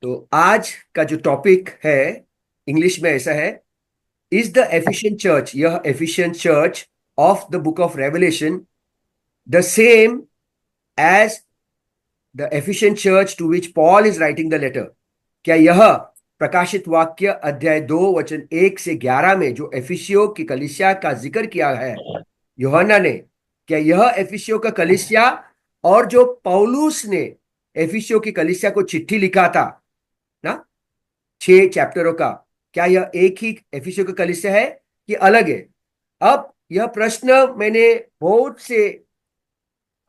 तो आज का जो टॉपिक है इंग्लिश में ऐसा है, इज द एफिशिएंट चर्च, यह Ephesian church of the book of Revelation the same as the Ephesian church to which Paul is writing the letter? क्या यह प्रकाशित वाक्य अध्याय 2 वचन 1 से 11 में जो एफिसियों की कलीसिया का जिक्र किया है यूहन्ना ने, क्या यह एफिसियों का कलीसिया और जो पौलुस ने एफिसियों की कलीसिया को चिट्ठी लिखा था ना, 6 चैप्टरों का, क्या यह एक ही एफिसियों का कलीसिया है कि अलग है? अब यह प्रश्न मैंने बहुत से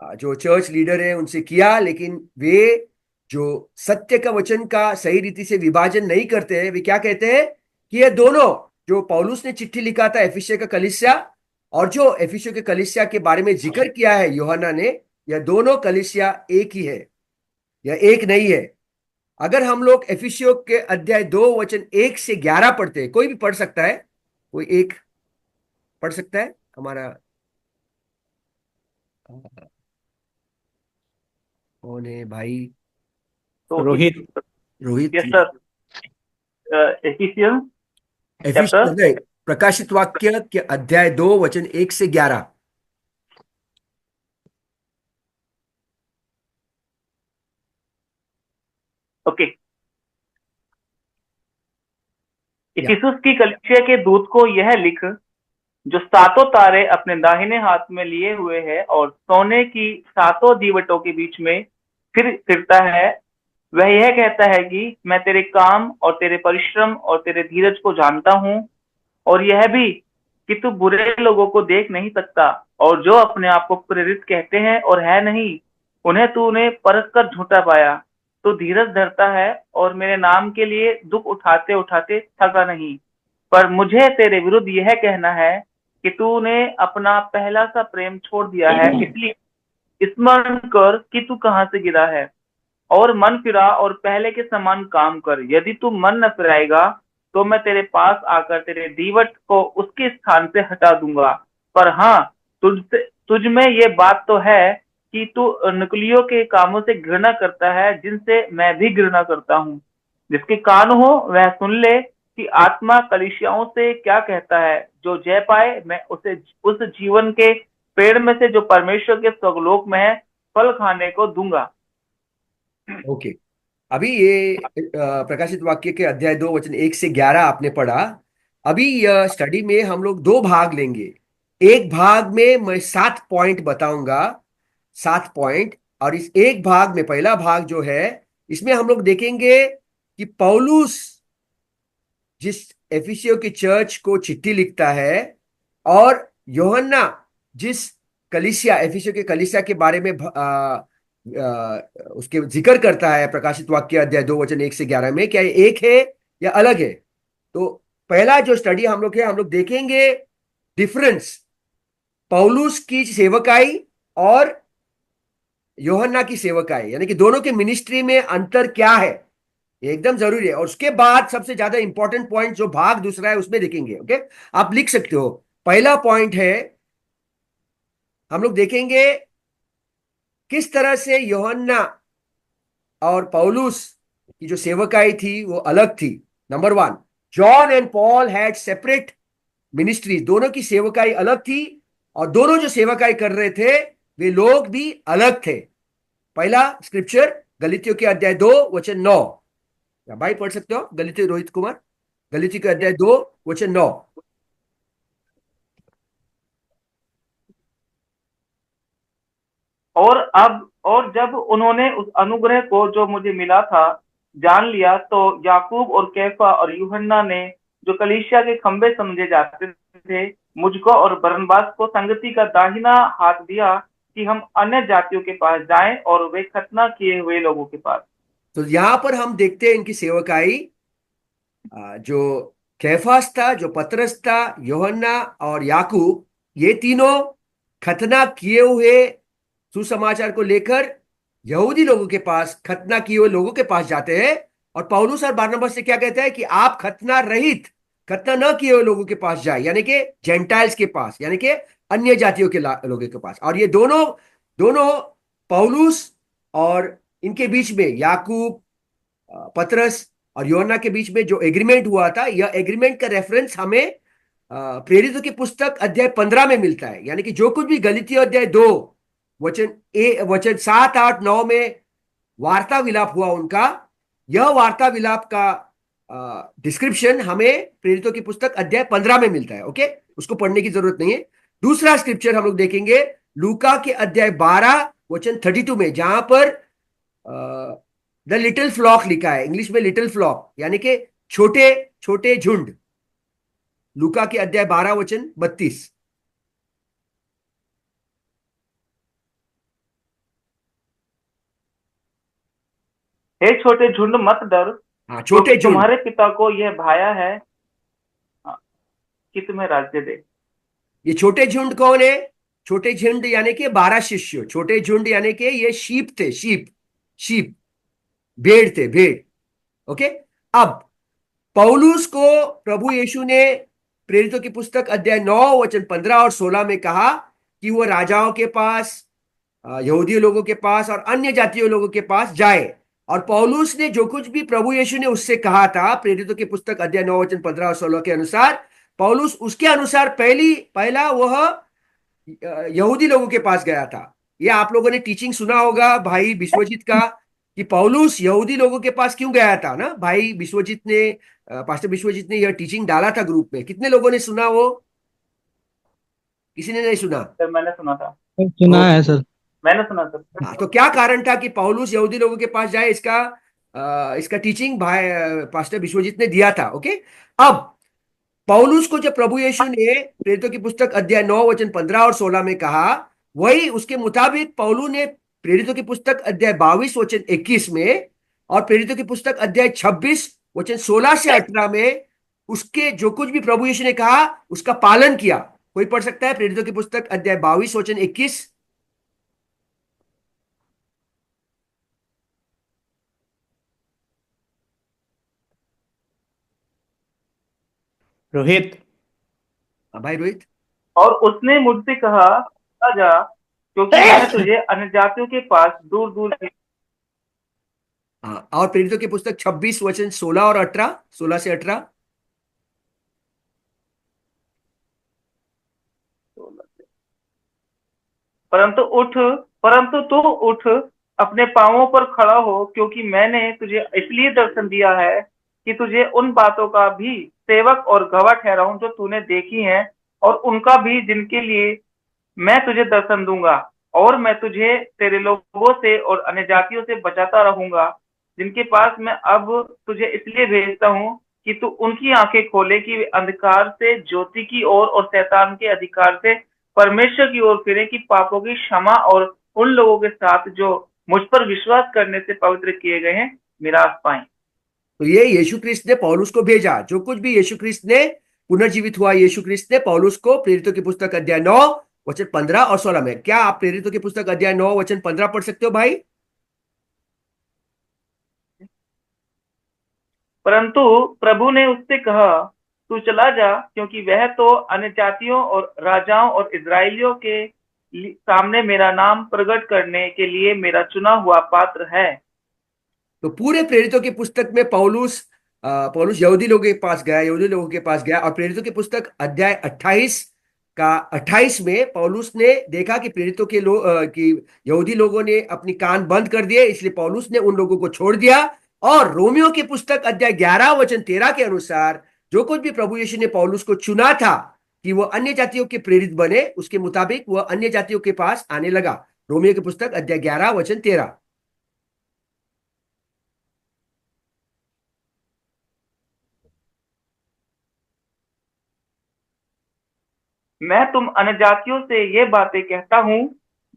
जो चर्च लीडर है उनसे किया, लेकिन वे जो सत्य का वचन का सही रीति से विभाजन नहीं करते हैं, वे क्या कहते हैं कि ये दोनों, जो पौलुस ने चिट्ठी लिखा था एफिसियों का कलीसिया और जो एफिसियों के कलीसिया के बारे में जिक्र किया है यूहन्ना ने, यह दोनों कलीसिया एक ही है, यह एक नहीं है। अगर हम लोग एफिसियों के अध्याय 2 वचन 1 से 11 पढ़ते हैं, कोई भी पढ़ सकता है, कोई एक पढ़ सकता है हमारा, कौन है भाई? तो Rohit. Rohit. Yes sir. Ephesians chapter. Ephesians नहीं, प्रकाशित वाक्य के अध्याय 2 वचन 1 से 11। ओके। या इफिसुस की कलीसिया के दूत को यह लिख, जो सातों तारे अपने दाहिने हाथ में लिए हुए है और सोने की सातों दीवटों के बीच में फिर फिरता है, वह यह कहता है कि मैं तेरे काम और तेरे परिश्रम और तेरे धीरज को जानता हूँ, और यह भी कि तू बुरे लोगों को देख नहीं सकता, और जो अपने आप को प्रेरित कहते हैं और है नहीं, उन्हें तूने परख कर झूठा पाया। तू धीरज धरता है और मेरे नाम के लिए दुख उठाते उठाते थका नहीं। पर मुझे तेरे विरुद्ध यह कहना है कि तूने अपना पहला सा प्रेम छोड़ दिया है। इसलिए स्मरण कर कि तू कहाँ से गिरा है, और मन फिरा और पहले के समान काम कर। यदि तू मन न फिराएगा तो मैं तेरे पास आकर तेरे दीवट को उसके स्थान से हटा दूंगा। पर हाँ, तुझ में ये बात तो है कि तू नकलियों के कामों से घृणा करता है, जिनसे मैं भी घृणा करता हूँ। जिसके कान हो वह सुन ले कि आत्मा कलीसियाओं से क्या कहता है। जो जय पाए मैं उसे उस जीवन के पेड़ में से जो परमेश्वर के स्वलोक में है फल खाने को दूंगा। ओके। अभी ये प्रकाशित वाक्य के अध्याय 2 वचन 1 से 11 आपने पढ़ा। अभी यह स्टडी में हम लोग दो भाग लेंगे। एक भाग में मैं 7 पॉइंट बताऊंगा, 7 पॉइंट। और इस एक भाग में, पहला भाग जो है, इसमें हम लोग देखेंगे कि पौलुस जिस एफिसियों की चर्च को चिट्ठी लिखता है और योहन्ना जिस कलीसिया, एफिसियों के कलीसिया के बारे में उसके जिक्र करता है प्रकाशित वाक्य अध्याय 2 वचन 1 से 11 में, क्या ये एक है या अलग है? तो पहला जो स्टडी हम लोग है, हम लोग देखेंगे डिफरेंस पौलुस की सेवकाई और योहन्ना की सेवकाई, यानी कि दोनों के मिनिस्ट्री में अंतर क्या है, ये एकदम जरूरी है। और उसके बाद सबसे ज्यादा इंपॉर्टेंट पॉइंट जो भाग दूसरा है उसमें देखेंगे। ओके, आप लिख सकते हो। पहला पॉइंट है, हम लोग देखेंगे किस तरह से यूहन्ना और पौलुस की जो सेवकाई थी वो अलग थी। Number 1, John and Paul had separate ministry, दोनों की सेवकाई अलग थी और दोनों जो सेवकाई कर रहे थे वे लोग भी अलग थे। पहला स्क्रिप्चर गलीतियों के अध्याय 2 वचन 9, या भाई पढ़ सकते हो गलीतियों, रोहित कुमार, गलीतियों के अध्याय 2 वचन 9। और जब उन्होंने उस अनुग्रह को जो मुझे मिला था जान लिया, तो याकूब और कैफा और यूहन्ना ने, जो कलीसिया के खंबे समझे जाते थे, मुझको और बरनबास को संगति का दाहिना हाथ दिया कि हम अन्य जातियों के पास जाएं और वे खतना किए हुए लोगों के पास। तो यहां पर हम देखते हैं इनकी सेवकाई। जो कैफास था, जो पतरस था, योहन्ना और याकूब, ये तीनों खतना किए हुए सुसमाचार को लेकर यहूदी लोगों के पास, खतना किए हुए लोगों के पास जाते हैं। और पौलुस और बरनबास से क्या कहते हैं कि आप खतना रहित, खतना न किए हुए लोगों के पास जाए, यानी कि जेंटाइल्स के पास, यानी कि अन्य जातियों के लोगों के पास। और ये दोनों दोनों पौलुस और इनके बीच में याकूब पतरस और यूहन्ना के बीच में जो एग्रीमेंट हुआ था, यह एग्रीमेंट का रेफरेंस हमें प्रेरितों की पुस्तक अध्याय 15 में मिलता है। यानी कि जो कुछ भी गलातियों अध्याय 2 वचन 7, 8, 9 में वार्ता विलाप हुआ उनका, यह वार्ता विलाप का डिस्क्रिप्शन हमें प्रेरितों की पुस्तक अध्याय 15 में मिलता है। ओके, उसको पढ़ने की जरूरत नहीं है। दूसरा स्क्रिप्चर हम लोग देखेंगे लूका के अध्याय 12 वचन 32 में, जहां पर द लिटिल फ्लॉक लिखा है, इंग्लिश में लिटिल फ्लॉक, यानी कि छोटे छोटे झुंड। लूका के अध्याय 12 वचन 32। हे छोटे झुंड मत डर, हाँ, क्योंकि छोटे झुंड। तुम्हारे पिता को यह भाया है कि तुम्हें राज्य दे। ये छोटे झुंड कौन है? छोटे झुंड यानी कि 12 शिष्य। छोटे झुंड यानी कि ये शीप थे, शीप, शीप, भेड़ थे, भेड़। ओके। अब पौलुस को प्रभु यीशु ने प्रेरितों की पुस्तक अध्याय 9 वचन 15 और 16 में कहा कि वो राजाओं के पास, यहूदी लोगों के पास और अन्य जातीय लोगों के पास जाए। और पौलुस ने जो कुछ भी प्रभु यीशु ने उससे कहा था प्रेरितों की पुस्तक अध्याय 9 वचन 15 और 16 के अनुसार, पौलुस उसके अनुसार पहला वह यहूदी लोगों के पास गया था। ये आप लोगों ने टीचिंग सुना होगा भाई विश्वजीत का, कि पौलुस यहूदी लोगों के पास क्यों गया था ना। भाई विश्वजीत ने, पास्टर विश्वजीत ने यह टीचिंग डाला था ग्रुप में। कितने लोगों ने सुना वो? किसी ने नहीं सुना? सर मैंने सुना था। तो सुना है सर। मैंने सुना सर। हाँ, तो क्या कारण था कि पौलुस यहूदी लोगों के पास जाए? इसका टीचिंग भाई पास्टर विश्वजीत ने दिया था। ओके। अब पौलुस को जब प्रभु यीशु ने प्रेरितों की पुस्तक अध्याय 9 वचन 15 और 16 में कहा, वही उसके मुताबिक पौलु ने प्रेरितों की पुस्तक अध्याय 22 वचन 21 में और प्रेरितों की पुस्तक अध्याय 26 वचन 16 से 18 में उसके जो कुछ भी प्रभु यीशु ने कहा उसका पालन किया। कोई पढ़ सकता है प्रेरितों की पुस्तक अध्याय 22 वचन 21? रोहित। हाँ भाई रोहित। और उसने मुझसे कहा, "आ जा, क्योंकि मैंने तुझे अन्य जातियों के पास दूर दूर भेजा।" हाँ, और प्रेरितों की पुस्तक 26 वचन 16 और 18, 16 से 18। परंतु उठ, परंतु तू उठ, अपने पांवों पर खड़ा हो, क्योंकि मैंने तुझे इसलिए दर्शन दिया है कि तुझे उन बातों का भी सेवक और गवाह ठहराऊं जो तूने देखी हैं, और उनका भी जिनके लिए मैं तुझे दर्शन दूंगा। और मैं तुझे तेरे लोगों से और अन्य जातियों से बचाता रहूंगा, जिनके पास मैं अब तुझे इसलिए भेजता हूँ कि तू उनकी आंखें खोले कि वे अंधकार से ज्योति की ओर और शैतान के अधिकार से परमेश्वर की ओर फिरे, कि पापों की क्षमा और उन लोगों के साथ जो मुझ पर विश्वास करने से पवित्र किए गए हैं मिरास पाएं। तो ये यीशु क्रिस्त ने पौलुस को भेजा। जो कुछ भी यीशु क्रिस्त ने, पुनर्जीवित हुआ यीशु क्रिस्त ने पौलुस को प्रेरितों की पुस्तक अध्याय 9 वचन 15 और 16 में। क्या आप प्रेरितों की पुस्तक अध्याय 9 वचन 15 पढ़ सकते हो भाई? परंतु प्रभु ने उससे कहा, तू चला जा, क्योंकि वह तो अन्य जातियों और राजाओं और इजराइलियों के सामने मेरा नाम प्रकट करने के लिए मेरा चुना हुआ पात्र है। तो पूरे प्रेरितों की पुस्तक में पौलुस यहूदी लोगों के पास गया, यहूदी लोगों के पास गया। और प्रेरितों की पुस्तक अध्याय 28 का 28 में पौलुस ने देखा कि प्रेरितों के लोग कि यहूदी लोगों ने अपनी कान बंद कर दिए, इसलिए पौलुस ने उन लोगों को छोड़ दिया। और रोमियो की पुस्तक अध्याय 11 वचन 13 के अनुसार जो कुछ भी प्रभु यीशु ने पौलुस को चुना था कि वो अन्य जातियों के प्रेरित बने, उसके मुताबिक वह अन्य जातियों के पास आने लगा। रोमियो की पुस्तक अध्याय 11 वचन 13। मैं तुम अन्य जातियों से ये बातें कहता हूँ,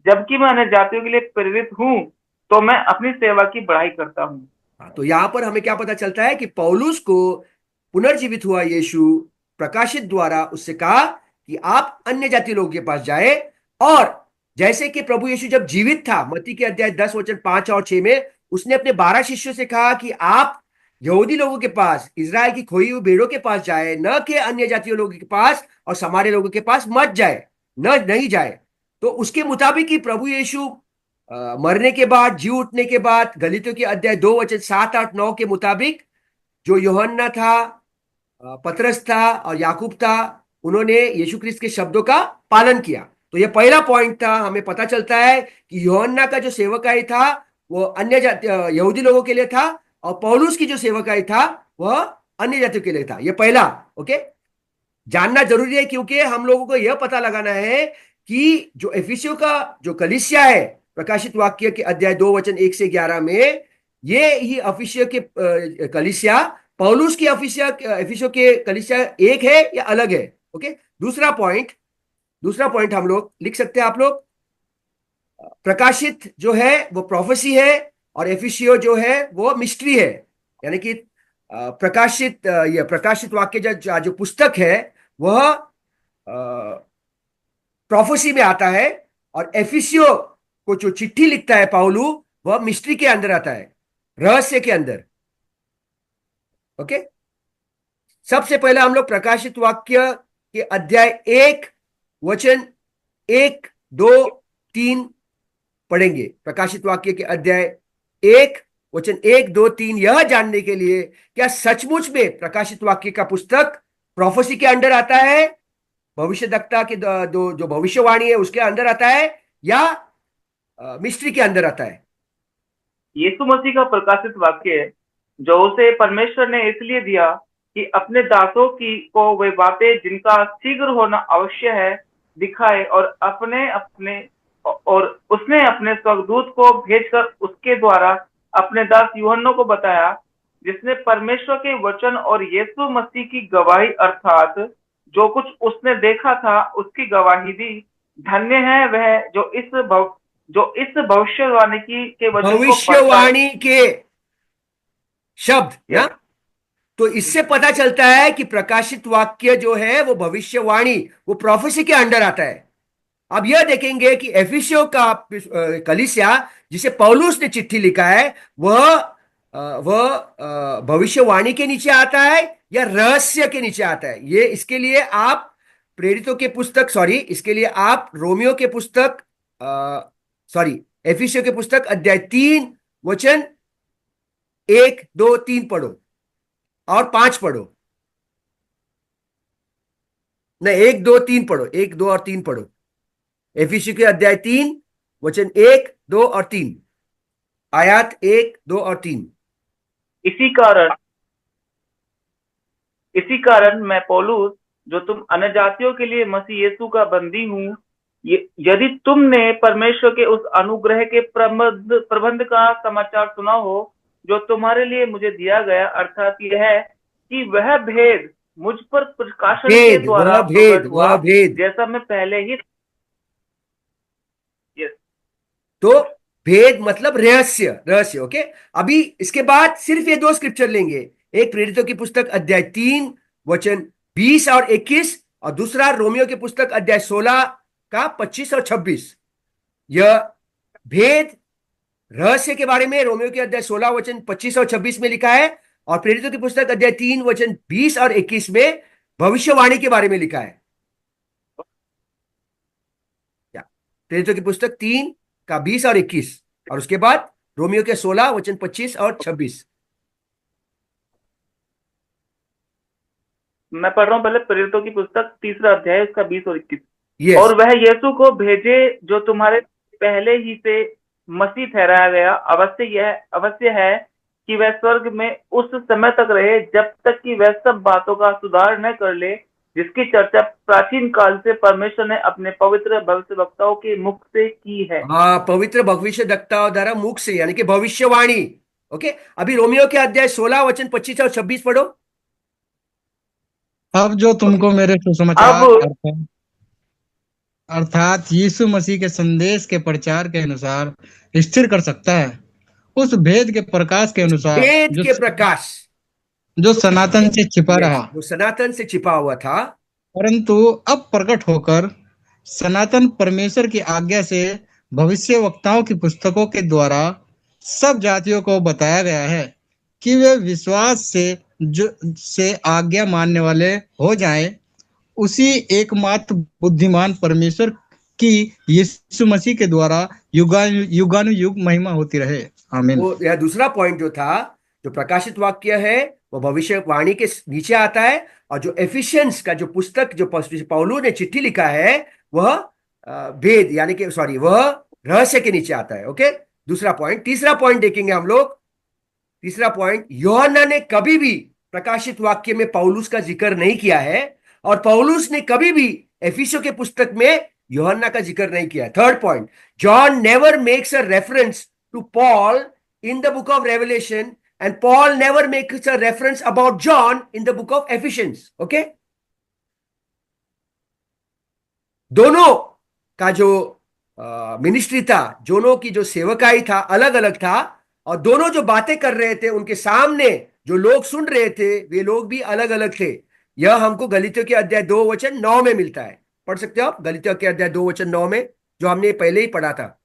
जबकि मैं अन्य जातियों के लिए प्रेरित हूँ, तो मैं अपनी सेवा की बढ़ाई करता हूँ। तो यहां पर हमें क्या पता चलता है कि पौलुस को पुनर्जीवित हुआ यीशु प्रकाशित द्वारा उससे कहा कि आप अन्य जाति लोगों के पास जाए। और जैसे कि प्रभु यीशु जब जीवित था, मत्ती के अध्याय 10 वचन 5 और 6 में उसने अपने 12 शिष्यों से कहा कि आप यहूदी लोगों के पास, इजराइल की खोई हुई भेड़ों के पास जाए, न कि अन्य जातियों लोगों के पास और सामान्य लोगों के पास मत जाए, न नहीं जाए। तो उसके मुताबिक ही प्रभु यीशु मरने के बाद, जी उठने के बाद, गलीतियों के अध्याय 2 वचन 7, 8, 9 के मुताबिक जो यूहन्ना था, पतरस था और याकूब था, उन्होंने यीशु क्रिस्त के शब्दों का पालन किया। तो ये पहला पॉइंट था। हमें पता चलता है कि यूहन्ना का जो सेवकाई था वो अन्य जाति यहूदी लोगों के लिए था, और पौलुस की जो सेवकाई था वह अन्य जातियों के लिए था। ये पहला, ओके, जानना जरूरी है, क्योंकि हम लोगों को यह पता लगाना है कि जो एफिसियों का जो कलीसिया है, प्रकाशित वाक्य के अध्याय 2 वचन 1 से 11 में, ये ही अफिसियों के कलीसिया पौलुस की एफिसियों के कलीसिया एक है या अलग है? ओके। दूसरा पॉइंट हम लोग लिख सकते हैं, आप लोग। प्रकाशित जो है वो प्रोफेसी है, और एफिसियो जो है वो मिस्ट्री है। यानी कि ये प्रकाशित वाक्य जो पुस्तक है वह प्रोफेसी में आता है, और एफिसियो को जो चिट्ठी लिखता है पाउलू, वह मिस्ट्री के अंदर आता है, रहस्य के अंदर। ओके। सबसे पहले हम लोग प्रकाशित वाक्य के अध्याय 1 वचन 1, 2, 3 पढ़ेंगे। प्रकाशित वाक्य के अध्याय 1 वचन 1, 2, 3, यह जानने के लिए क्या सचमुच में प्रकाशित वाक्य का पुस्तक प्रोफेसी के अंडर आता है, भविष्यद्वक्ता के दो जो भविष्यवाणी है उसके अंदर आता है, या मिस्ट्री के अंदर आता है? यीशु मसीह का प्रकाशित वाक्य है, जो उसे परमेश्वर ने इसलिए दिया कि अपने दासों की को वे बातें जिनका शीघ्र होना अवश्य है दिखाए, और उसने अपने स्वर्गदूत को भेजकर उसके द्वारा अपने दास यूहन्ना को बताया, जिसने परमेश्वर के वचन और यीशु मसीह की गवाही अर्थात जो कुछ उसने देखा था उसकी गवाही दी। धन्य है वह जो इस भविष्यवाणी के वचन को पढ़ता है। भविष्यवाणी के शब्द ना। यस, तो इससे पता चलता है कि प्रकाशित वाक्य जो है वो भविष्यवाणी, वो प्रोफेसी के अंडर आता है। अब यह देखेंगे कि एफिसियों का कलीसिया जिसे पौलुस ने चिट्ठी लिखा है, वह भविष्यवाणी के नीचे आता है या रहस्य के नीचे आता है। ये इसके लिए आप प्रेरितों के पुस्तक, सॉरी, इसके लिए आप रोमियो के पुस्तक, सॉरी, एफिसियों के पुस्तक अध्याय 3 वचन 1, 2, 3 पढ़ो, और 5 पढ़ो। नहीं, 1, 2, 3 पढ़ो, 1, 2 और 3 पढ़ो। एफिसियों के अध्याय 3 वचन 1, 2 और 3, आयात 1, 2 और 3। इसी कारण इसी कारण मैं पौलुस, जो तुम अन्यजातियों के लिए मसीह यीशु का बंदी हूँ, यदि तुमने परमेश्वर के उस अनुग्रह के प्रबंध का समाचार सुना हो जो तुम्हारे लिए मुझे दिया गया, अर्थात यह है कि वह भेद मुझ पर प्रकाशन के भेद, द्वारा वह प्रकट भेद, हुआ, वह भेद। जैसा मैं पहले ही। यस, तो भेद मतलब रहस्य, रहस्य। ओके। अभी इसके बाद सिर्फ ये 2 स्क्रिप्चर लेंगे। एक प्रेरितों की पुस्तक अध्याय 3 वचन 20 और 21, और दूसरा रोमियो की पुस्तक अध्याय 16 का 25 और 26। यह भेद रहस्य के बारे में रोमियो के अध्याय 16 वचन 25 और 26 में लिखा है, और प्रेरितों की पुस्तक अध्याय 3 वचन 20 और 21 में भविष्यवाणी के बारे में लिखा है। क्या? प्रेरितों की पुस्तक 3 का 20 और 21, और उसके बाद रोमियो के 16 वचन 25 और 26। मैं पढ़ रहा हूँ पहले प्रेरितों की पुस्तक 3 अध्याय उसका 20 और 21। यस। और वह यीशु को भेजे जो तुम्हारे पहले ही से मसीह ठहराया गया, अवश्य है कि वह स्वर्ग में उस समय तक रहे जब तक कि वह सब बातों का सुधार न कर ले, जिसकी चर्चा प्राचीन काल से परमेश्वर ने अपने पवित्र भविष्यवक्ताओं के मुख से की है। हाँ, पवित्र भविष्य द्वारा द्वारा मुख से, यानी कि भविष्यवाणी। ओके। अभी रोमियो के अध्याय 16 वचन 25 और 26 पढ़ो। अब जो ओके, तुमको मेरे अब सुसमाचार अर्थात यीशु मसीह के संदेश के प्रचार के अनुसार स्थिर कर सकता है, उस भेद के प्रकाश के अनुसार भेद के प्रकाश, जो सनातन से छिपा यस, रहा, वो सनातन से छिपा हुआ था, परंतु अब प्रकट होकर सनातन परमेश्वर की आज्ञा से भविष्य वक्ताओं की पुस्तकों के द्वारा सब जातियों को बताया गया है कि वे विश्वास से आज्ञा मानने वाले हो जाएं। उसी एकमात्र बुद्धिमान परमेश्वर जिसकी यीशु मसीह के द्वारा युगानुयुग महिमा होती रहे। आमीन। वो यह दूसरा पॉइंट जो था, जो प्रकाशित वाक्य है वो भविष्यवाणी के नीचे आता है, और जो एफिशिएंस का जो पुस्तक जो पौलुस ने चिट्ठी लिखा है वह भेद यानी कि सॉरी वह रहस्य के नीचे आता है। ओके, दूसरा पॉइंट। तीसरा पॉइंट देखेंगे हम लोग। तीसरा पॉइंट, यूहन्ना ने कभी भी प्रकाशित वाक्य में पौलुस का जिक्र नहीं किया है, और पौलुस ने कभी भी एफिसियों के पुस्तक में यूहन्ना का जिक्र नहीं किया है। Third point, John never makes a reference to Paul in the book of Revelation, and Paul never makes a reference about John in the book of Ephesians. Okay, दोनों का जो मिनिस्ट्री था, दोनों की जो सेवकाई था अलग अलग था, और दोनों जो बातें कर रहे थे उनके सामने जो लोग सुन रहे थे वे लोग भी अलग अलग थे। यह हमको गलीतियों के अध्याय 2 वचन 9 में मिलता है। पढ़ सकते हो आप गलीतियों के अध्याय 2 वचन 9 में, जो हमने पहले ही पढ़ा था।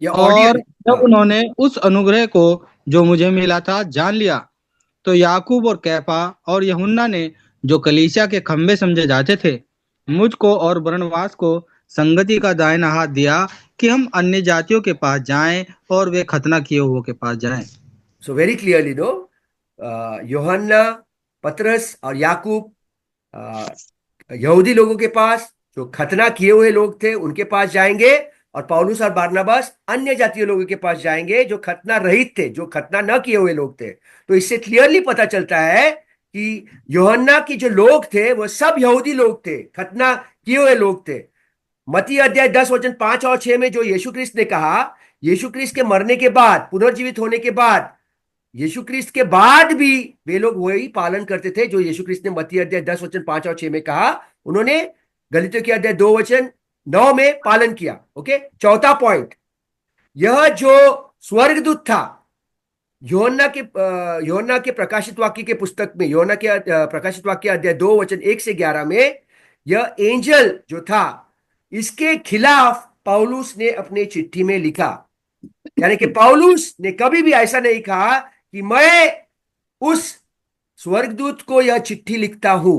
और जब उन्होंने उस अनुग्रह को जो मुझे मिला था जान लिया, तो याकूब और कैफा और यूहन्ना ने, जो कलीसिया के खंबे समझे जाते थे, मुझको और बरनबास को संगति का दाहिना हाथ दिया कि हम अन्य जातियों के पास जाएं और वे खतना किए हुए के पास जाएं। सो वेरी क्लियरली नो, यूहन्ना, पतरस और याकूब यहूदी लोगों के पास, जो खतना किए हुए लोग थे उनके पास जाएंगे, और पौलुस और बारनबास अन्य जातीय लोगों के पास जाएंगे जो खतना रहित थे, जो खतना न किए हुए लोग थे। तो इससे क्लियरली पता चलता है कि यूहन्ना की जो लोग थे वो सब यहूदी लोग थे, खतना किए हुए लोग थे। मत्ती अध्याय 10 वचन 5 और 6 में जो यीशु क्रिस्त ने कहा, यीशु क्रिस्त के मरने के बाद, पुनर्जीवित होने के बाद, यीशु क्रिस्त के बाद भी वे लोग वही पालन करते थे जो यीशु क्रिस्त ने मत्ती अध्याय 10 वचन 5 और 6 में कहा। उन्होंने गलीतियों के अध्याय 2 वचन 9 में पालन किया। ओके, चौथा पॉइंट, यह जो स्वर्गदूत था, यूहन्ना के प्रकाशित वाक्य के पुस्तक में, यूहन्ना के प्रकाशित वाक्य अध्याय 2 वचन 1 से 11 में, यह एंजल जो था, इसके खिलाफ पौलुस ने अपनी चिट्ठी में लिखा। यानी कि पौलुस ने कभी भी ऐसा नहीं कहा कि मैं उस स्वर्गदूत को यह चिट्ठी लिखता हूं।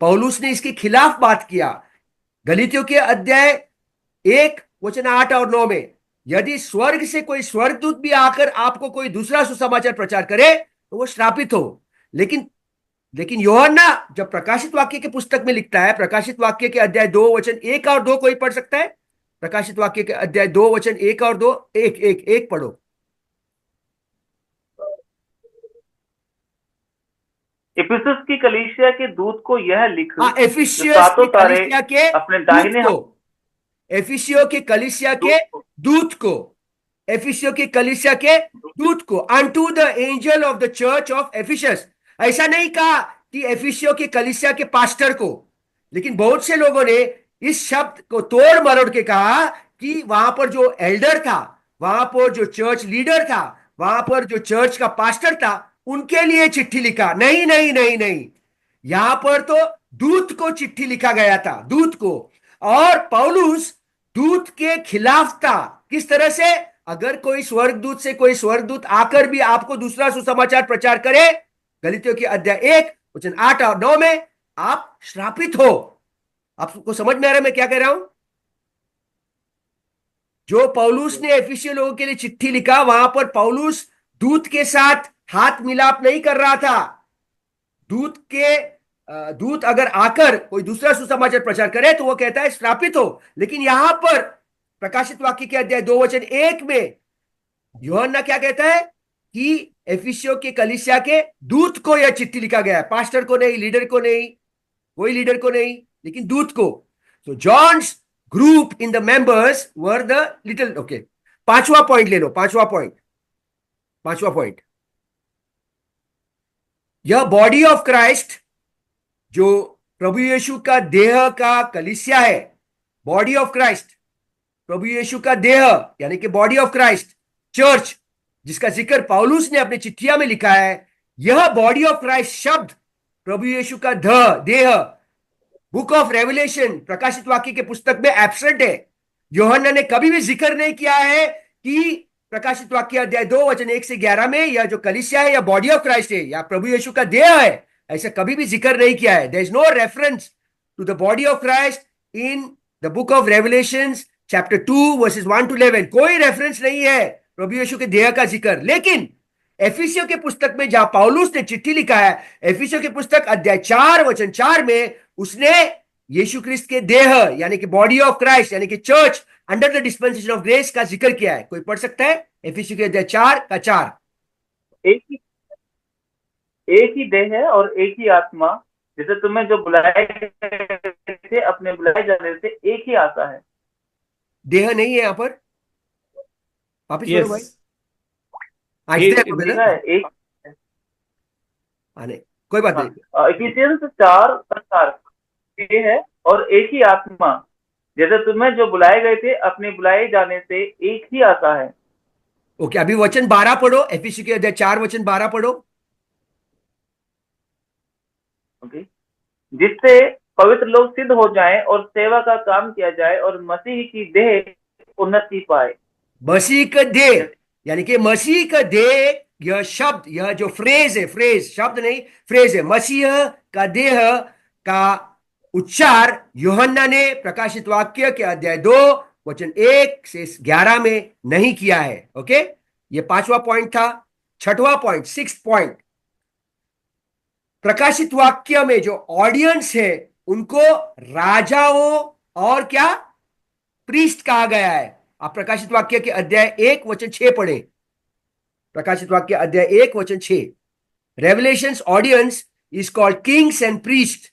पौलुस ने इसके खिलाफ बात किया। गलीतियों के अध्याय 1 वचन 8 और 9 में, यदि स्वर्ग से कोई स्वर्गदूत भी आकर आपको कोई दूसरा सुसमाचार प्रचार करे तो वो श्रापित हो। लेकिन यूहन्ना जब प्रकाशित वाक्य के पुस्तक में लिखता है, प्रकाशित वाक्य के अध्याय 2 वचन 1 और 2 कोई पढ़ सकता है? प्रकाशित वाक्य के अध्याय 2 वचन 1 और 2, एक पढ़ो। इफिसुस की कलीसिया के दूत को यह लिख, एफिसियस सातों की तारे कलीसिया के अपने दाहिने दूत को, एफिसियों के कलीसिया के दूत को, एफिसियों के कलीसिया के दूत को, unto the angel of the church of Ephesus. ऐसा नहीं कहा कि एफिसियों के कलीसिया के पास्टर को, लेकिन बहुत से लोगों ने इस शब्द को तोड़ मरोड़ के कहा कि वहां पर जो एल्डर था, वहां पर जो चर्च लीडर था, वहां पर जो चर्च का पास्टर था, उनके लिए चिट्ठी लिखा। नहीं नहीं नहीं नहीं, यहां पर तो दूत को चिट्ठी लिखा गया था, दूत को। और पौलुस दूत के खिलाफ था। किस तरह से? अगर कोई स्वर्गदूत से कोई स्वर्गदूत आकर भी आपको दूसरा सुसमाचार प्रचार करे, गलीतियों के अध्याय 1 वचन 8 और 9 में, आप श्रापित हो। आपको समझ में आ रहा है मैं क्या कह रहा हूं? जो पौलुस ने एफिसियों लोगों के लिए चिट्ठी लिखा, वहां पर पौलुस दूत के साथ हाथ मिलाप नहीं कर रहा था। दूत अगर आकर कोई दूसरा सुसमाचार प्रचार करे तो वो कहता है श्रापित हो। लेकिन यहां पर प्रकाशित वाक्य के अध्याय 2 वचन 1 में यूहन्ना क्या कहता है कि एफिसियों के कलीसिया के दूत को यह चिट्ठी लिखा गया है, पास्टर को नहीं, लीडर को नहीं, कोई लीडर को नहीं, लेकिन दूत को। तो John's group in the members were the little. Okay, पांचवा पॉइंट ले लो, पांचवा पॉइंट, यह बॉडी ऑफ क्राइस्ट, जो प्रभु यीशु का देह का कलीसिया है, बॉडी ऑफ क्राइस्ट, प्रभु यीशु का देह यानी कि बॉडी ऑफ क्राइस्ट चर्च, जिसका जिक्र पौलुस ने अपनी चिट्ठिया में लिखा है, यह बॉडी ऑफ क्राइस्ट शब्द प्रभु यीशु का देह बुक ऑफ रेवलेशन, प्रकाशित वाक्य के पुस्तक में एब्सेंट है। यूहन्ना ने कभी भी जिक्र नहीं किया है कि प्रकाशित वाक्य अध्याय 2 वचन 1 से 11 में यह जो कलीसिया है या बॉडी ऑफ क्राइस्ट है या प्रभु यीशु का देह है, ऐसा कभी भी जिक्र नहीं किया है। There is no reference to the body of Christ in the book of Revelation chapter 2 verses 1 to 11। कोई रेफरेंस नहीं है प्रभु यीशु के देह का जिक्र। लेकिन एफिसियों के पुस्तक में जहां पौलुस ने चिट्ठी लिखा है, एफिसियों के पुस्तक अध्याय 4 वचन 4 में उसने यीशु क्रिस्त के देह यानी कि बॉडी ऑफ क्राइस्ट यानी कि church under the dispensation of grace का जिक्र किया है। कोई पढ़ सकता है एफिसियों के अध्याय 4 का 4? एक ही देह है और एक ही आत्मा, जैसे तुम्हें जो बुलाए थे अपने बुलाए जाने से एक ही आशा है। देह नहीं है यहाँ पर, वापिस बोलो भाई। आज देखा है एक नहीं, कोई बात नहीं। इफिसियंस 4:4 ये है और एक ही आत्मा, जैसे तुम्हें जो बुलाए गए थे अपने बुलाए जाने से एक ही आशा है। ओके, अभी वचन 12 पढ़ो, एफिसियों के अध्याय 4 वचन 12 पढ़ो। ओके, जिससे पवित्र लोग सिद्ध हो जाएं और सेवा का काम किया जाए और मसीह की देह उन्नति पाए। मसीह का देह यानी कि मसीह का देह, यह शब्द, यह जो फ्रेज है, फ्रेज शब्द नहीं फ्रेज है, मसीह का देह का उच्चार यूहन्ना ने प्रकाशित वाक्य के अध्याय 2 वचन 1 से 11 में नहीं किया है। ओके, ये 5वां पॉइंट था। 6वां पॉइंट, 6th पॉइंट, प्रकाशित वाक्य में जो ऑडियंस है उनको राजाओं और क्या प्रीस्ट कहा गया है। आप प्रकाशित वाक्य के अध्याय 1 वचन 6 पढ़े। प्रकाशित वाक्य अध्याय 1 वचन 6, revelations audience is called Kings and priest.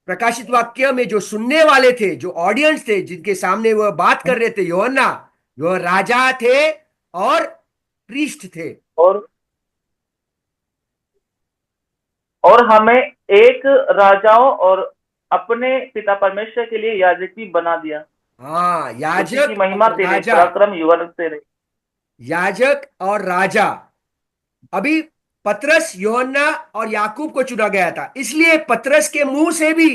प्रकाशित वाक्य में जो सुनने वाले थे, जो ऑडियंस थे, जिनके सामने वह बात कर रहे थे यूहन्ना, वह राजा थे और प्रीस्ट थे। और हमें एक राजाओं और अपने पिता परमेश्वर के लिए याजक भी बना दिया। हाँ, याजक की महिमा तेरे राजा, पराक्रम युवक तेरे। याजक और राजा। अभी पतरस, यूहन्ना और याकूब को चुना गया था, इसलिए पतरस के मुंह से भी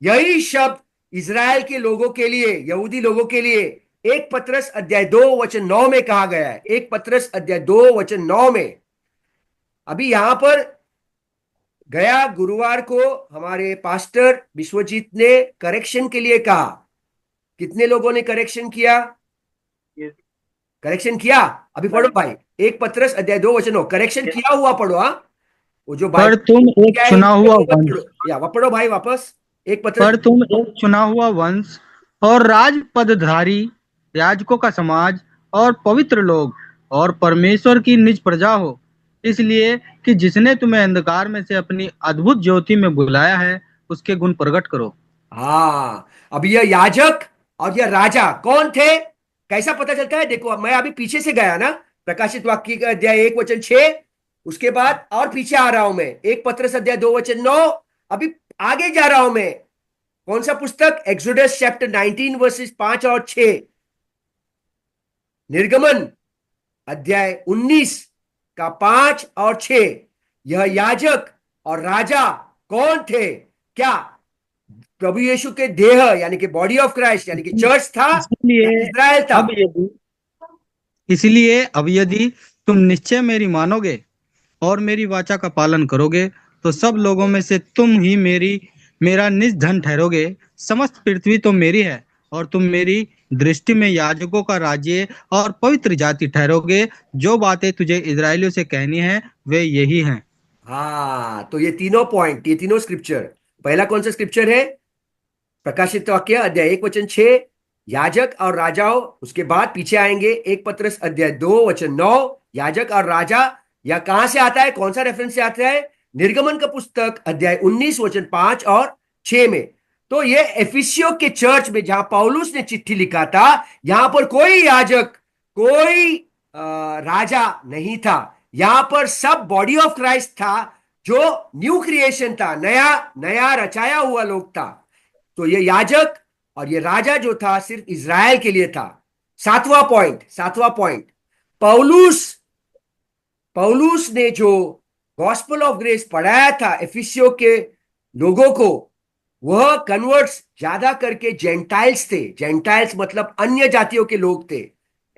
यही शब्द इजराइल के लोगों के लिए, यहूदी लोगों के लिए 1 पतरस अध्याय 2 वचन 9 में कहा गया है। 1 पतरस अध्याय 2 वचन 9 में। अभी यहां पर गया गुरुवार को हमारे पास्टर विश्वजीत ने करेक्शन के लिए कहा। कितने लोगों ने करेक्शन किया? करेक्शन किया? अभी पढ़ो भाई, 1 पतरस अध्याय 2 वचन 9, करेक्शन किया हुआ पढ़ो। हाँ, वो जो पर तुम एक चुना हुआ वंश, या पढ़ो भाई वापस। 1 पतरस, पर तुम एक चुना हुआ वंश और राज पदधारी, याजकों का समाज और पवित्र लोग और परमेश्वर की निज प्रजा हो, इसलिए कि जिसने तुम्हें अंधकार में से अपनी अद्भुत ज्योति में बुलाया है उसके गुण प्रकट करो। हाँ, अब यह याजक और यह राजा कौन थे, कैसा पता चलता है? देखो, मैं अभी पीछे से गया ना, प्रकाशित वाक्य का अध्याय 1 वचन 6, उसके बाद और पीछे आ रहा हूं मैं 1 पतरस अध्याय 2 वचन 9, अभी आगे जा रहा हूं मैं। कौन सा पुस्तक? एक्सोडस चैप्टर 19 वर्सेस 5 और 6, निर्गमन अध्याय 19 का 5 और 6। यह याजक और राजा कौन थे? क्या प्रभु यीशु के देह यानी कि बॉडी ऑफ क्राइस्ट यानी कि चर्च था, इजराइल था? इसलिए अब यदि तुम निश्चय मेरी मानोगे और मेरी वाचा का पालन करोगे तो सब लोगों में से तुम ही मेरा निज धन ठहरोगे। समस्त पृथ्वी तो मेरी है और तुम मेरी दृष्टि में याजकों का राज्य और पवित्र जाति ठहरोगे। जो बातें तुझे इजराइलियों से कहनी है वे यही हैं। हाँ, तो ये तीनों पॉइंट, ये तीनों स्क्रिप्चर। पहला कौन सा स्क्रिप्चर है? प्रकाशित वाक्य अध्याय 1 वचन 6, याजक और राजाओं। उसके बाद पीछे आएंगे 1 पतरस अध्याय 2 वचन 9, याजक और राजा। यह कहां से आता है? कौन सा रेफरेंस से आता है? निर्गमन का पुस्तक अध्याय 19 वचन 5 और 6 में। तो ये एफिसियों के चर्च में जहां पौलुस ने चिट्ठी लिखा था, यहां पर कोई याजक, कोई राजा नहीं था। यहां पर सब बॉडी ऑफ क्राइस्ट था, जो न्यू क्रिएशन था, नया नया रचाया हुआ लोग था। तो ये याजक और ये राजा जो था सिर्फ इजराइल के लिए था। 7वां पॉइंट, पौलुस ने जो गॉस्पेल ऑफ ग्रेस पढ़ाया था एफिसियों के लोगों को, वह कन्वर्ट्स ज्यादा करके जेंटाइल्स थे। जेंटाइल्स मतलब अन्य जातियों के लोग थे।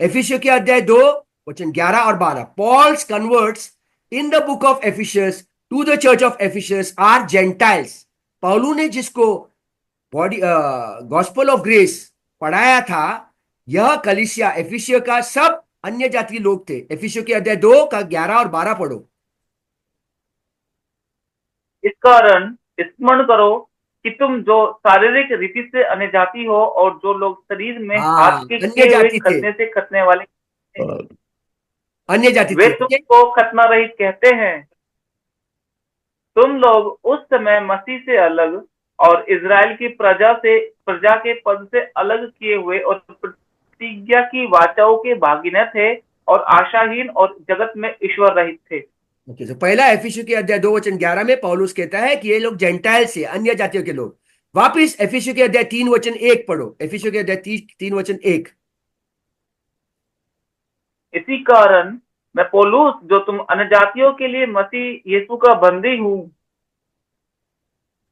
एफिसियों के अध्याय 2 वचन 11 और 12, Paul's converts in the book of Ephesians to the church of Ephesians are Gentiles. पौलू ने जिसको बॉडी गॉस्पेल ऑफ ग्रेस पढ़ाया था, यह कलीसिया एफिसियो का सब अन्य जातीय लोग थे। एफिसियो के अध्याय 2 का 11 और 12 पढ़ो। इस कारण स्मरण करो कि तुम जो शारीरिक रीति से अन्य जाति हो और जो लोग शरीर में हाथ हाँ, के अन्य किए हुए जाति थे, खतने से खतने वाले हैं, अन्य जाति वे थे। ओके, तुमको खतना रहित कहते हैं। तुम लोग उस समय मसीह से अलग और इज़राइल की प्रजा के पद से अलग किए हुए और प्रतिज्ञा की वाचाओं के भागी न थे और आशाहीन और जगत में ईश्वर रहित थे। ओके। तो पहला एफिसियो के अध्याय 2 वचन 11 में पौलुस कहता है कि ये लोग जेंटाइल से, अन्य जातियों के लोग। वापिस एफिसियो के अध्याय 3 वचन 1 पढ़ो। एफिसियो के अध्याय 3 वचन 1। इसी कारण मैं पौलुस, जो तुम अन्यजातियों के लिए मसीह यीशु का बंदी हूँ।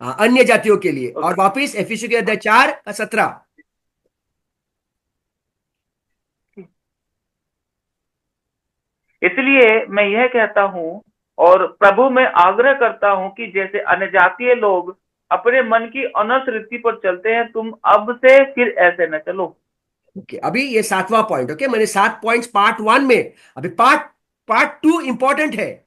हाँ, अन्य जातियों के लिए। और वापिस एफिसियो के अध्याय 4 का 17। इसलिए मैं यह कहता हूँ और प्रभु में आग्रह करता हूँ कि जैसे अन्यजातीय लोग अपने मन की अनर्थ रीति पर चलते हैं, तुम अब से फिर ऐसे न चलो। ओके, अभी ये 7वां पॉइंट। ओके, मैंने 7 पॉइंट्स पार्ट 1 में, अभी पार्ट पार्ट 2 इंपॉर्टेंट है,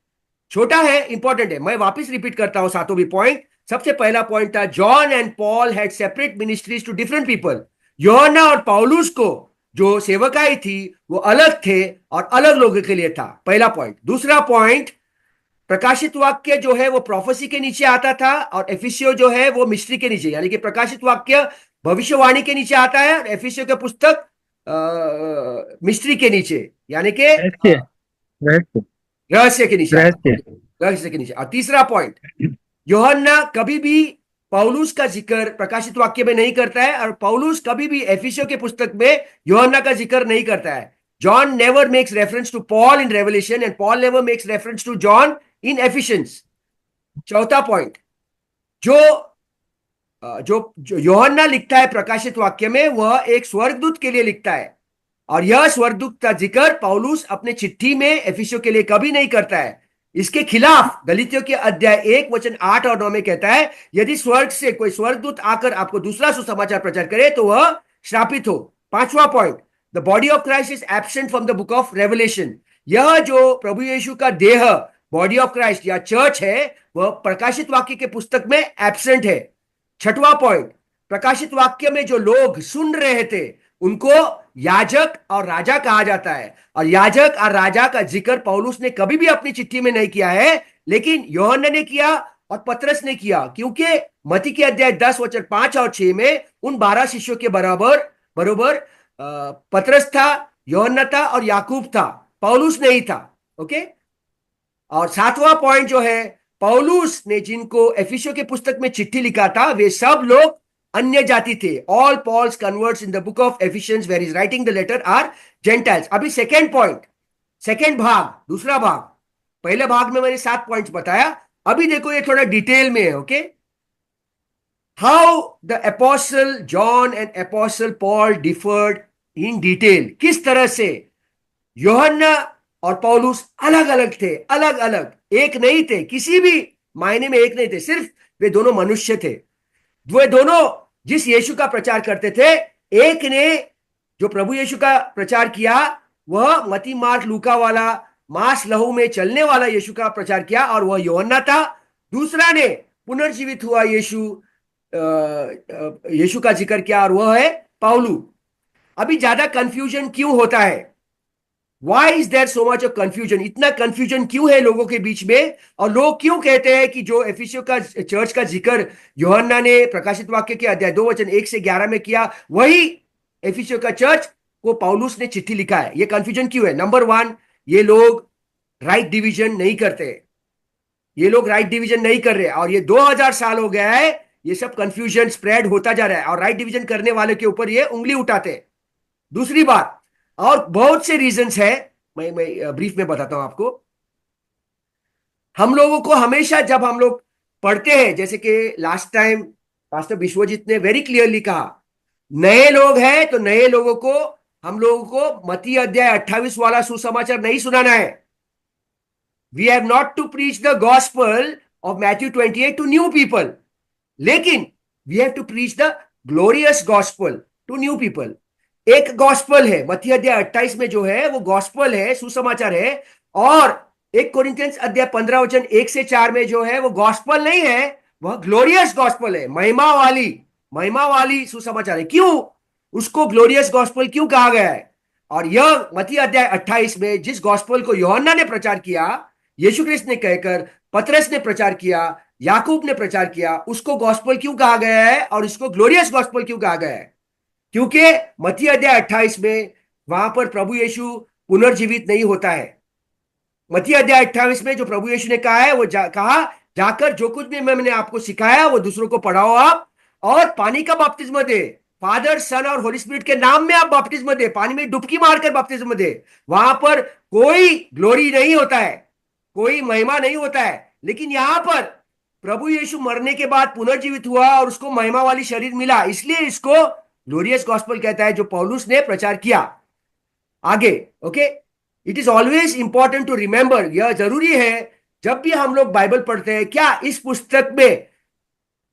छोटा है, इंपॉर्टेंट है। मैं वापस रिपीट करता हूं सातों भी पॉइंट। सबसे पहला पॉइंट था, John and Paul had separate ministries to different people. Yuhanna और पौलुस को जो सेवकाई थी वो अलग थे और अलग लोगों के लिए था। पहला पॉइंट। दूसरा पॉइंट, प्रकाशित वाक्य जो है वो प्रोफेसी के नीचे आता था और एफिसियो जो है वो मिस्ट्री के नीचे, यानी कि प्रकाशित वाक्य भविष्यवाणी के नीचे आता है और एफिसियो के पुस्तक मिस्ट्री के नीचे, यानी कि रहस्य रहस्य रहस्य के नीचे आता रहस्य है। रहस्य के नीचे। और तीसरा पॉइंट, यूहन्ना कभी भी पौलुस का जिक्र प्रकाशित वाक्य में नहीं करता है और पौलुस कभी भी एफिसियों के पुस्तक में यूहन्ना का जिक्र नहीं करता है। John never makes reference to Paul in Revelation and Paul never makes reference to John in Ephesians. चौथा पॉइंट, जो जो यूहन्ना लिखता है प्रकाशित वाक्य में, वह एक स्वर्गदूत के लिए लिखता है और यह स्वर्गदूत का जिक्र पौलुस अपने चिट्ठी में एफिसियों के लिए कभी नहीं करता है। इसके खिलाफ गलीतियों के अध्याय 1 वचन 8 और 9 में कहता है, यदि स्वर्ग से कोई स्वर्गदूत आकर आपको दूसरा सुसमाचार प्रचार करे तो वह श्रापित हो। पांचवा point, the body of Christ is absent from the book of revelation. यह जो प्रभु यीशु का देह, बॉडी ऑफ क्राइस्ट या चर्च है, वह प्रकाशित वाक्य के पुस्तक में एब्सेंट है। छठवां पॉइंट, प्रकाशित वाक्य में जो लोग सुन रहे थे उनको याजक और राजा कहा जाता है और याजक और राजा का जिक्र पौलुस ने कभी भी अपनी चिट्ठी में नहीं किया है, लेकिन यूहन्ना ने किया और पतरस ने किया, क्योंकि मत्ती के अध्याय 10 वचन 5 और 6 में उन 12 शिष्यों के बराबर बरोबर पतरस था, यूहन्ना था और याकूब था, पौलुस नहीं था। ओके। और सातवां पॉइंट जो है, पौलुस ने जिनको एफिसियों के पुस्तक में चिट्ठी लिखा था वे सब लोग अन्य जाति थे। All Paul's converts in the book of Ephesians where is writing the letter are gentiles. अभी सेकेंड पॉइंट, सेकेंड भाग, दूसरा भाग। पहले भाग में मैंने 7 पॉइंट्स बताया, अभी देखो ये थोड़ा डिटेल में है। Okay, how the apostle John and apostle Paul deferred in detail. किस तरह से यूहन्ना और पौलुस अलग अलग थे, अलग अलग, एक नहीं थे, किसी भी मायने में एक नहीं थे, सिर्फ वे दोनों मनुष्य थे। वे दोनों जिस यीशु का प्रचार करते थे, एक ने जो प्रभु यीशु का प्रचार किया वह मती मार्क लूका वाला मांस लहू में चलने वाला यीशु का प्रचार किया और वह यूहन्ना था। दूसरा ने पुनर्जीवित हुआ यीशु का जिक्र किया और वह है पौलू। अभी ज्यादा कंफ्यूजन क्यों होता है? Why is there so much of confusion? इतना कंफ्यूजन क्यों है लोगों के बीच में? और लोग क्यों कहते हैं कि जो एफिसियों का चर्च का जिक्र यूहन्ना ने प्रकाशित वाक्य के अध्याय 2 वचन 1 से 11 में किया, वही एफिसियों का चर्च को पौलुस ने चिट्ठी लिखा है? ये कंफ्यूजन क्यों है? नंबर 1, ये लोग राइट डिवीजन नहीं करते, ये लोग राइट डिवीजन नहीं कर रहे और ये 2000 साल हो गया है, ये सब कंफ्यूजन स्प्रेड होता जा रहा है और राइट डिवीजन करने वाले के ऊपर ये उंगली उठाते हैं। दूसरी बात, और बहुत से रीजंस है, मैं ब्रीफ में बताता हूं आपको। हम लोगों को हमेशा जब हम लोग पढ़ते हैं, जैसे कि लास्ट टाइम पास्टर विश्वजीत ने वेरी क्लियरली कहा, नए लोग हैं तो नए लोगों को, हम लोगों को मत्ती अध्याय 28 वाला सुसमाचार नहीं सुनाना है। We have not to preach the gospel of Matthew 28 to new people, लेकिन we have to preach the glorious gospel to new people. एक गॉस्पल है मत्ती अध्याय 28 में जो है वो गॉस्पल है, सुसमाचार है, और एक कोरिंथियंस अध्याय 15 वचन 1 से 4 में जो है वो गॉस्पल नहीं है, वह ग्लोरियस गॉस्पल है, महिमा वाली सुसमाचार है। क्यों उसको ग्लोरियस गॉस्पल क्यों कहा गया है? और यह मत्ती अध्याय 28 में जिस गॉस्पल को यूहन्ना ने प्रचार किया, यीशु ख्रिस्त ने कहकर, पतरस ने प्रचार किया, याकूब ने प्रचार किया, उसको गॉस्पल क्यों कहा गया है और इसको ग्लोरियस गॉस्पल क्यों कहा गया है? क्योंकि मत्ती अध्याय 28 में वहां पर प्रभु यीशु पुनर्जीवित नहीं होता है। मत्ती अध्याय 28 में जो प्रभु यीशु ने कहा है वो कहा, जाकर जो कुछ भी मैंने आपको सिखाया वो दूसरों को पढ़ाओ आप, और पानी का बपतिस्मा दे, फादर सन और होली स्पिरिट के नाम में आप बपतिस्मा दे, पानी में डुबकी मारकर बपतिस्मा दे। वहां पर कोई ग्लोरी नहीं होता है, कोई महिमा नहीं होता है, लेकिन यहां पर प्रभु यीशु मरने के बाद पुनर्जीवित हुआ और उसको महिमा वाली शरीर मिला, इसलिए इसको ग्लोरियस गॉस्पल कहता है जो पौलुस ने प्रचार किया। आगे okay, it is always important to remember, यह जरूरी है जब भी हम लोग बाइबल पढ़ते हैं, क्या इस पुस्तक में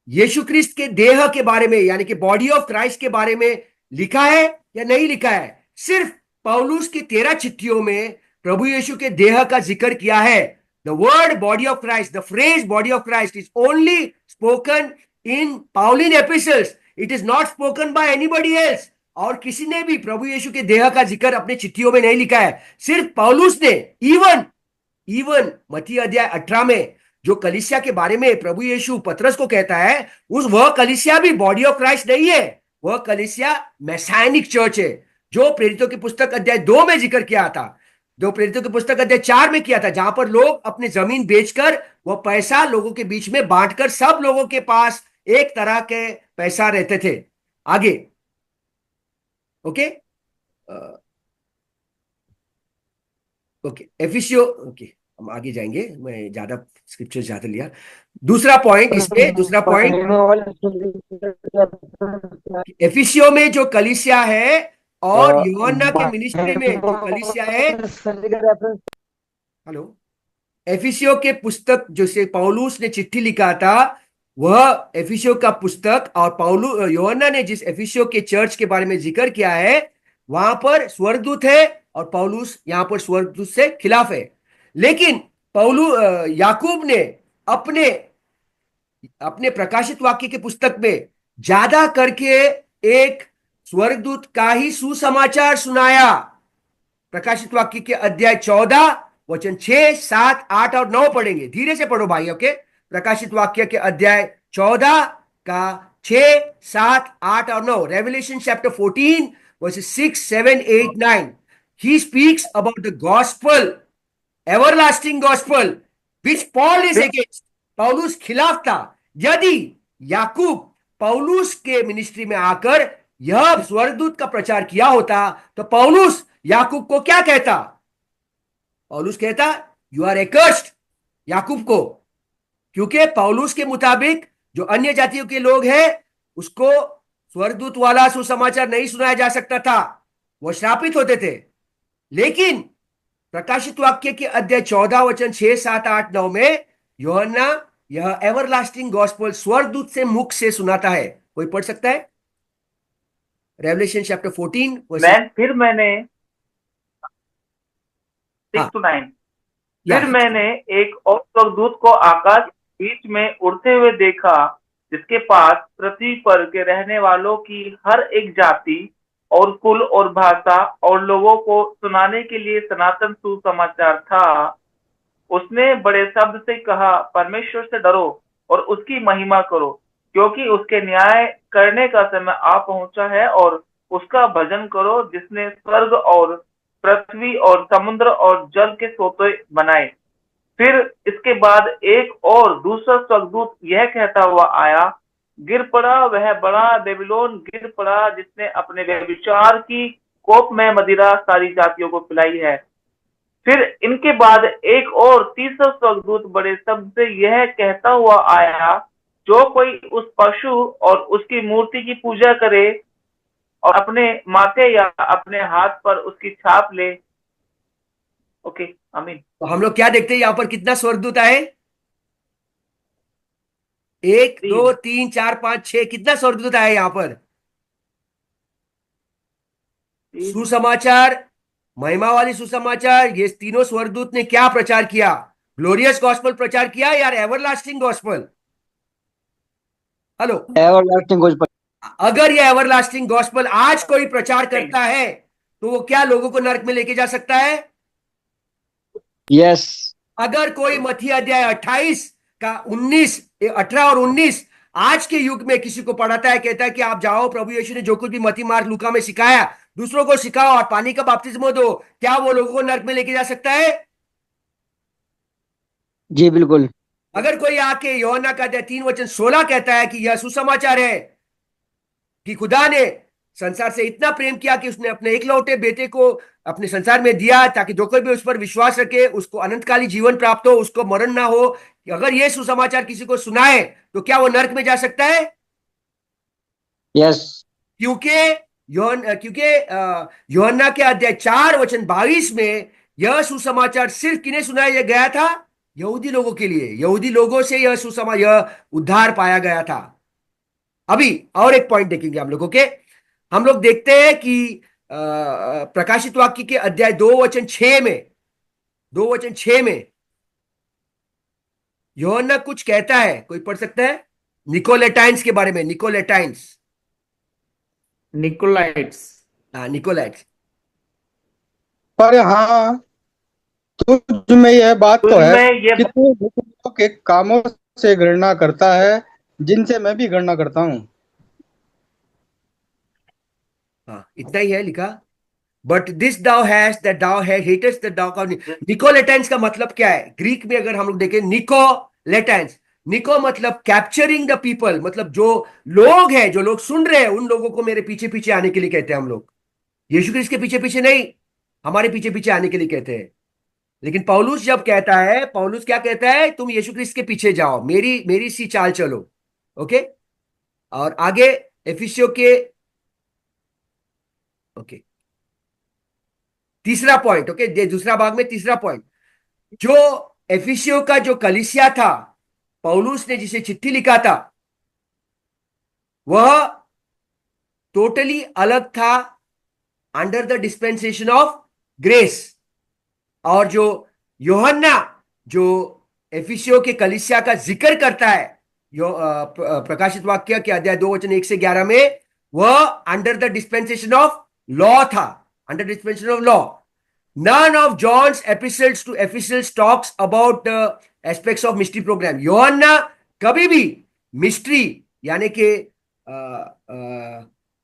यीशु क्रिस्त के देह के बारे में यानी कि बॉडी ऑफ क्राइस्ट के बारे में लिखा है या नहीं लिखा है? सिर्फ पौलुस की 13 चिट्ठियों में प्रभु यीशु के देह का जिक्र किया है। The word body of Christ, the phrase body of Christ is only spoken in Pauline epistles, it is not spoken by anybody else. और किसी ने भी प्रभु यीशु के देह का जिक्र अपने चिट्ठियों में नहीं लिखा है, सिर्फ पौलुस ने। इवन इवन मत्ती अध्याय 18 में जो कलीसिया के बारे में प्रभु यीशु पतरस को कहता है, वह कलीसिया भी बॉडी ऑफ क्राइस्ट नहीं है, वह कलीसिया मैसायनिक चर्च है, जो प्रेरितों की पुस्तक अध्याय 2 में जिक्र किया था, जो प्रेरितों की पुस्तक अध्याय 4 में किया था, जहां पर लोग अपनी जमीन बेचकर वह पैसा लोगों के बीच में बांटकर सब लोगों के पास एक तरह के पैसा रहते थे। आगे ओके ओके एफिसियो, ओके हम आगे जाएंगे, मैं ज्यादा स्क्रिप्चर ज्यादा लिया। दूसरा पॉइंट इसमें, दूसरा पॉइंट एफिसियो में जो कलीसिया है और यूहन्ना के मिनिस्ट्री में जो कलीसिया है, हेलो, एफिसियो के पुस्तक जो से पौलुस ने चिट्ठी लिखा था, वह एफिसियो का पुस्तक, और पौलुस यूहन्ना ने जिस एफिसियो के चर्च के बारे में जिक्र किया है, वहां पर स्वर्गदूत है और पौलुस यहां पर स्वर्गदूत से खिलाफ है। लेकिन याकूब ने अपने अपने प्रकाशित वाक्य के पुस्तक में ज्यादा करके एक स्वर्गदूत का ही सुसमाचार सुनाया। प्रकाशित वाक्य के अध्याय 14 वचन 6, 7, 8 और 9 पढ़ेंगे, धीरे से पढ़ो भाई ओके। प्रकाशित वाक्य के अध्याय 14 का 6, 7, 8 और 9, revelation chapter 14 verses 6, 7, 8, 9, he speaks about the gospel, everlasting gospel which Paul is against, पौलुस खिलाफ था। यदि याकूब पौलुस के मिनिस्ट्री में आकर यह स्वर्गदूत का प्रचार किया होता तो पौलुस याकूब को क्या कहता? पौलुस कहता यू आर एक्स्ड याकूब को, क्योंकि पौलुस के मुताबिक जो अन्य जातियों के लोग हैं उसको स्वर्गदूत वाला सुसमाचार नहीं सुनाया जा सकता था, वो श्रापित होते थे। लेकिन प्रकाशित वाक्य के अध्याय 14 वचन 6, 7, 8, 9 में यूहन्ना यह एवरलास्टिंग गॉस्पेल स्वर्गदूत से मुख से सुनाता है। कोई पढ़ सकता है? रेवलेशन चैप्टर 14 फिर मैंने 6 to 9, फिर मैंने एक और स्वर्गदूत को आकाश बीच में उड़ते हुए देखा, जिसके पास पृथ्वी पर के रहने वालों की हर एक जाति और कुल और भाषा और लोगों को सुनाने के लिए सनातन सुसमाचार था। उसने बड़े शब्द से कहा, परमेश्वर से डरो और उसकी महिमा करो, क्योंकि उसके न्याय करने का समय आ पहुंचा है, और उसका भजन करो जिसने स्वर्ग और पृथ्वी और समुद्र और जल के सोते बनाए। फिर इसके बाद एक और दूसरा स्वर्गदूत यह कहता हुआ आया, गिर पड़ा वह बड़ा बेबीलोन, गिर पड़ा जिसने अपने व्यभिचार की कोप में मदिरा सारी जातियों को पिलाई है। फिर इनके बाद एक और तीसरा स्वर्गदूत बड़े शब्द से यह कहता हुआ आया, जो कोई उस पशु और उसकी मूर्ति की पूजा करे और अपने माथे या अपने हाथ पर उसकी छाप ले, ओके, आमीन। तो हम लोग क्या देखते हैं यहाँ पर, कितना स्वर्गदूत आए? 1 2 3। 3 4 5 6, कितना स्वर्गदूत आए यहाँ पर? 3। सुसमाचार, महिमा वाली सुसमाचार, ये तीनों स्वर्गदूत ने क्या प्रचार किया? ग्लोरियस गॉस्पल प्रचार किया यार, everlasting gospel? Hello. Everlasting gospel. अगर ये एवरलास्टिंग गॉस्पल आज कोई प्रचार नहीं। करता है, तो वो क्या लोगों को नरक में लेके जा सकता है? यस। अगर कोई मत्ती अध्याय 28 का 19, 18 और 19 आज के युग में किसी को पढ़ाता है, कहता है कि आप जाओ, प्रभु यीशु ने जो कुछ भी मत्ती मार्क लूका में सिखाया दूसरों को सिखाओ और पानी का बपतिस्मा दो, क्या वो लोगों को नरक में लेके जा सकता है? जी बिल्कुल। अगर कोई आके यूहन्ना का अध्याय 3:16 कहता है कि यह सुसमाचार है कि खुदा ने संसार से इतना प्रेम किया कि उसने अपने एकलौते बेटे को अपने संसार में दिया, ताकि जो कोई भी उस पर विश्वास रखे उसको अनंतकालीन जीवन प्राप्त हो, उसको मरण ना हो। अगर ये सुसमाचार किसी को सुनाए, तो क्या वो नरक में जा सकता है? यस। क्योंकि यूहन्ना के अध्याय 4:22 में यह सुसमाचार सिर्फ किन्हें सुनाया गया था? यहूदी लोगों के लिए। यहूदी लोगों से यह उद्धार पाया गया था। अभी और एक पॉइंट देखेंगे हम लोग, ओके। हम लोग देखते हैं कि प्रकाशित वाक्य के अध्याय 2:6 में, 2:6 में यूहन्ना कुछ कहता है, कोई पढ़ सकता है? निकोलेटाइंस के बारे में, निकोलेटाइंस। निकोलाइट्स। हाँ, निकोलाइट्स। पर हाँ, तुझ में यह बात तो है उसमें ये कि तू दूसरों के कामों से घृणा करता है, जिनसे मैं भी घृणा करता हूँ। हाँ, इतना ही है लिखा। But this thou hast that thou है हेटेस्ट द दाउ का। निकोलेटाइंस का मतलब क्या है ग्रीक में? अगर हम लोग देखें, निकोलेटाइंस, निको मतलब कैप्चरिंग द पीपल, मतलब जो लोग हैं, जो लोग सुन रहे हैं, उन लोगों को मेरे पीछे पीछे आने के लिए कहते हैं हम लोग। यीशु क्रिस्त के पीछे पीछे नहीं, हमारे पीछे पीछे आने के लिए कहते हैं। लेकिन पौलुस जब कहता है, पौलुस क्या कहता है? तुम यीशु क्रिस्त के पीछे जाओ, मेरी मेरी सी चाल चलो। ओके। और आगे एफिसियों के, ओके, तीसरा पॉइंट, ओके, दूसरा भाग में तीसरा पॉइंट, जो एफिसियों का जो कलीसिया था, पौलुस ने जिसे चिट्ठी लिखा था, वह टोटली अलग था, under the dispensation of grace. और जो यूहन्ना जो एफिसियों के कलीसिया का जिक्र करता है, प्रकाशित वाक्य के अध्याय 2:1 से 11 में, वह under the dispensation of law था, under dispensation of law. None of John's epistles to Ephesians talks about aspects of mystery program. यूहन्ना कभी भी मिस्ट्री यानी कि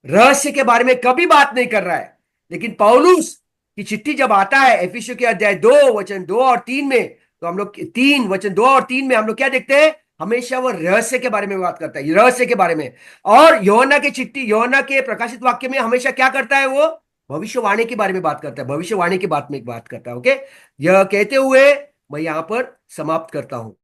रहस्य के बारे में कभी बात नहीं कर रहा है। लेकिन पौलुस की चिट्ठी जब आता है एफिसियों के अध्याय 2:2 और 3 में, तो हम लोग 3:2 और 3 में हम लोग क्या देखते हैं? हमेशा वो रहस्य के बारे में बात करता है, रहस्य के बारे में। और यूहन्ना की चिट्ठी, यूहन्ना के प्रकाशित वाक्य में हमेशा क्या करता है? वो भविष्यवाणी के बारे में बात करता है, भविष्यवाणी की बात में बात करता है। ओके, यह कहते हुए मैं यहां पर समाप्त करता हूं।